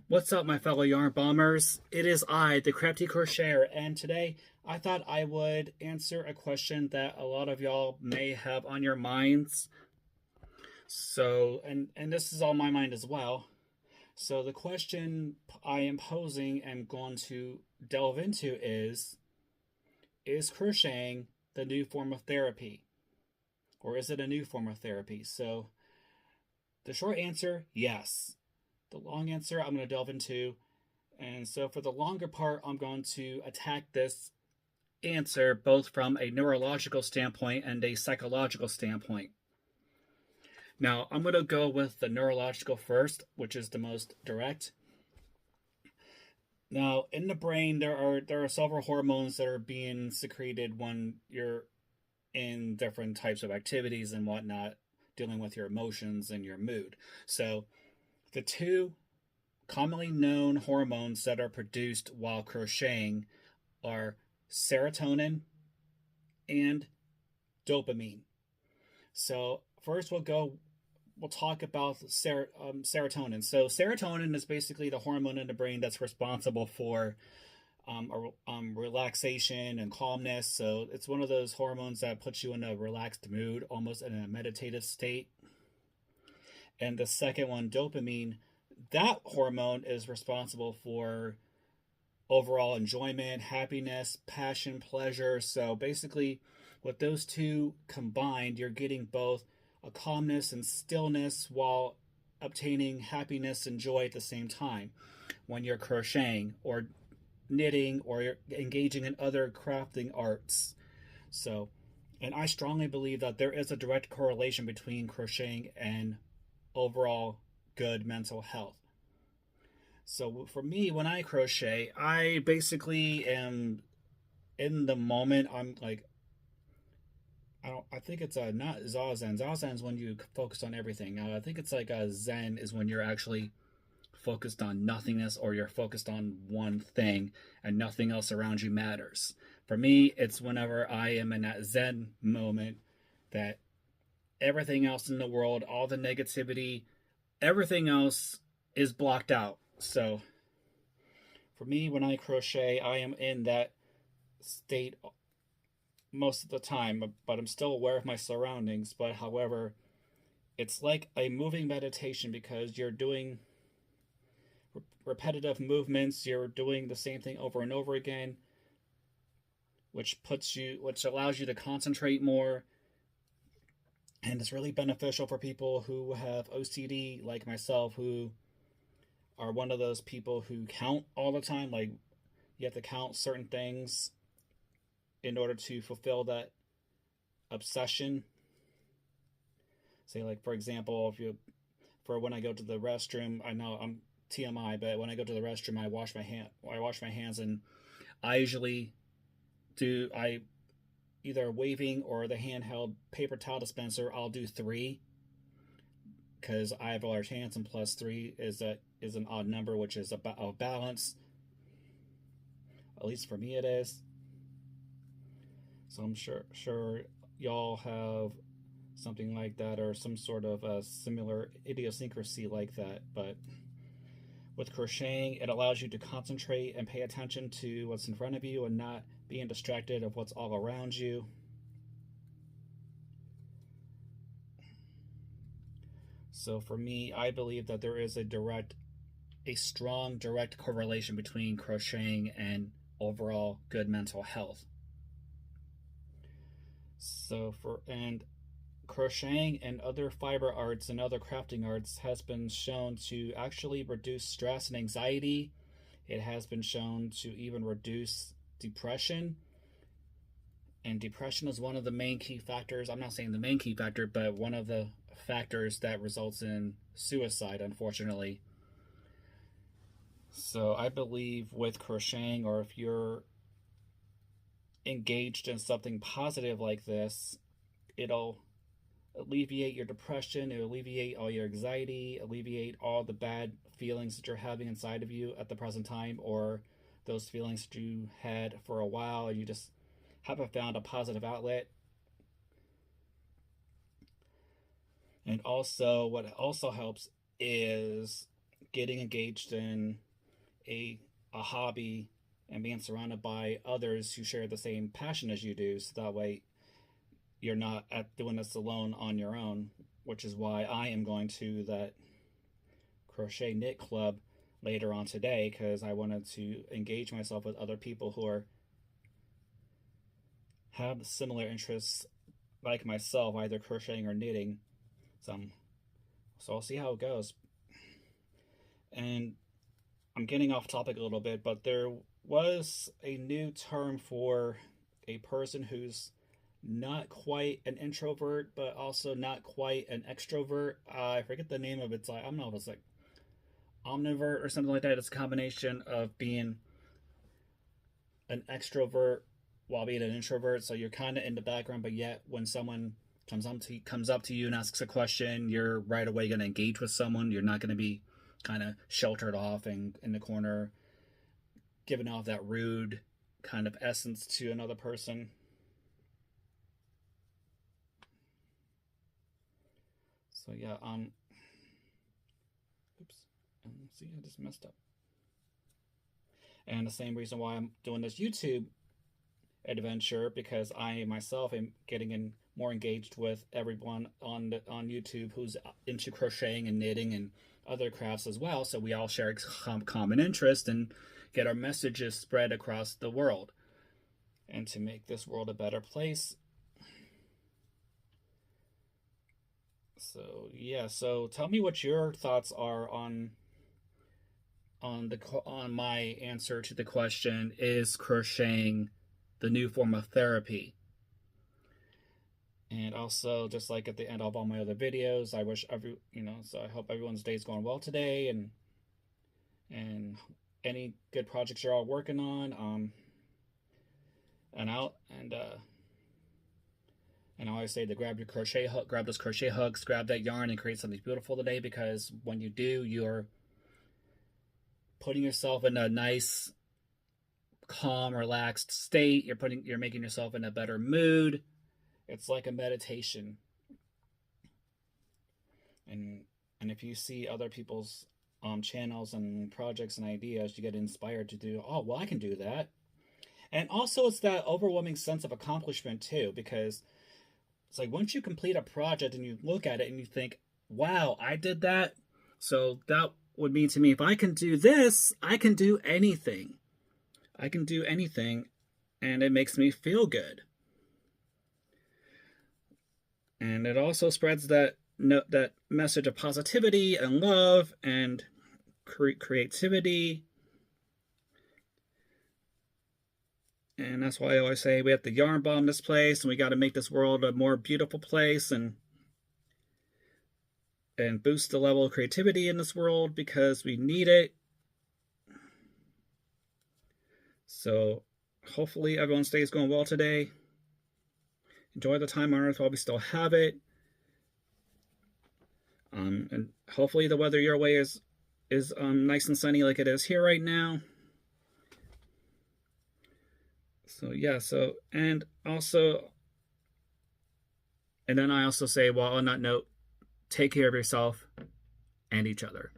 What's up, my fellow yarn bombers? It is I, the Crafty Crocheter, and today I thought I would answer a question that a lot of y'all may have on your minds. So, and this is on my mind as well. So, the question I am posing and going to delve into is crocheting the new form of therapy? Or is it a new form of therapy? So, the short answer, yes. The long answer I'm going to delve into. And so for the longer part, I'm going to attack this answer both from a neurological standpoint and a psychological standpoint. Now, I'm going to go with the neurological first, which is the most direct. Now, in the brain, there are several hormones that are being secreted when you're in different types of activities and whatnot, dealing with your emotions and your mood. So, the two commonly known hormones that are produced while crocheting are serotonin and dopamine. So first we'll talk about serotonin. So serotonin is basically the hormone in the brain that's responsible for relaxation and calmness. So it's one of those hormones that puts you in a relaxed mood, almost in a meditative state. And the second one, dopamine, that hormone is responsible for overall enjoyment, happiness, passion, pleasure. So basically, with those two combined, you're getting both a calmness and stillness while obtaining happiness and joy at the same time when you're crocheting or knitting or you're engaging in other crafting arts. So, and I strongly believe that there is a direct correlation between crocheting and overall good mental health. So for me, when I crochet, I basically am in the moment. I'm like, I think it's not zazen. Zazen is when you focus on everything. I think it's like a zen is when you're actually focused on nothingness, or you're focused on one thing and nothing else around you matters. For me, it's whenever I am in that zen moment that everything else in the world, all the negativity, everything else is blocked out. So for me, when I crochet, I am in that state most of the time, but I'm still aware of my surroundings. But however, it's like a moving meditation because you're doing repetitive movements, you're doing the same thing over and over again, which allows you to concentrate more. And it's really beneficial for people who have OCD, like myself, who are one of those people who count all the time. Like, you have to count certain things in order to fulfill that obsession. Say, like, for example, for when I go to the restroom, I know I'm TMI, but when I go to the restroom, I wash my hands, and I usually I either waving or the handheld paper towel dispenser, I'll do 3 because I have large hands, and plus 3 is an odd number, which is a balance. At least for me, it is. So I'm sure y'all have something like that, or some sort of a similar idiosyncrasy like that. But with crocheting, it allows you to concentrate and pay attention to what's in front of you and not being distracted of what's all around you. So for me, I believe that there is a strong direct correlation between crocheting and overall good mental health. And crocheting and other fiber arts and other crafting arts has been shown to actually reduce stress and anxiety. It has been shown to even reduce depression. And depression is one of the main key factors. I'm not saying the main key factor, but one of the factors that results in suicide, unfortunately. So I believe with crocheting, or if you're engaged in something positive like this, it'll alleviate your depression, it'll alleviate all your anxiety, alleviate all the bad feelings that you're having inside of you at the present time, or those feelings that you had for a while, and you just haven't found a positive outlet. And also, what also helps is getting engaged in a hobby and being surrounded by others who share the same passion as you do, so that way you're not doing this alone on your own, which is why I am going to that crochet knit club later on today, because I wanted to engage myself with other people who have similar interests like myself, either crocheting or knitting. So I'll see how it goes. And I'm getting off topic a little bit, but there was a new term for a person who's not quite an introvert, but also not quite an extrovert. I forget the name of it. It's like, I don't know if it's like omnivert or something like that. It's a combination of being an extrovert while being an introvert. So you're kind of in the background, but yet when someone comes up to you and asks a question, you're right away going to engage with someone. You're not going to be kind of sheltered off and in the corner, giving off that rude kind of essence to another person. So yeah, oops, see, I just messed up. And the same reason why I'm doing this YouTube adventure, because I myself am getting more engaged with everyone on YouTube who's into crocheting and knitting and other crafts as well. So we all share common interest and get our messages spread across the world, and to make this world a better place. So yeah, so tell me what your thoughts are on my answer to the question: is crocheting the new form of therapy? And also, just like at the end of all my other videos, I wish so I hope everyone's day is going well today, and any good projects you're all working on, and I always say to grab your crochet hook, grab those crochet hooks, grab that yarn, and create something beautiful today, because when you do, you're putting yourself in a nice, calm, relaxed state. You're making yourself in a better mood. It's like a meditation. And if you see other people's channels and projects and ideas, you get inspired to do, oh, well, I can do that. And also, it's that overwhelming sense of accomplishment too, because it's like once you complete a project and you look at it and you think, wow, I did that. So that would mean to me, if I can do this, I can do anything. I can do anything, and it makes me feel good. And it also spreads that message of positivity and love and creativity. And that's why I always say we have to yarn bomb this place, and we got to make this world a more beautiful place, and boost the level of creativity in this world, because we need it. So hopefully everyone's day is going well today. Enjoy the time on Earth while we still have it. And hopefully the weather your way is nice and sunny like it is here right now. So yeah, and then I also say, well, on that note, take care of yourself and each other.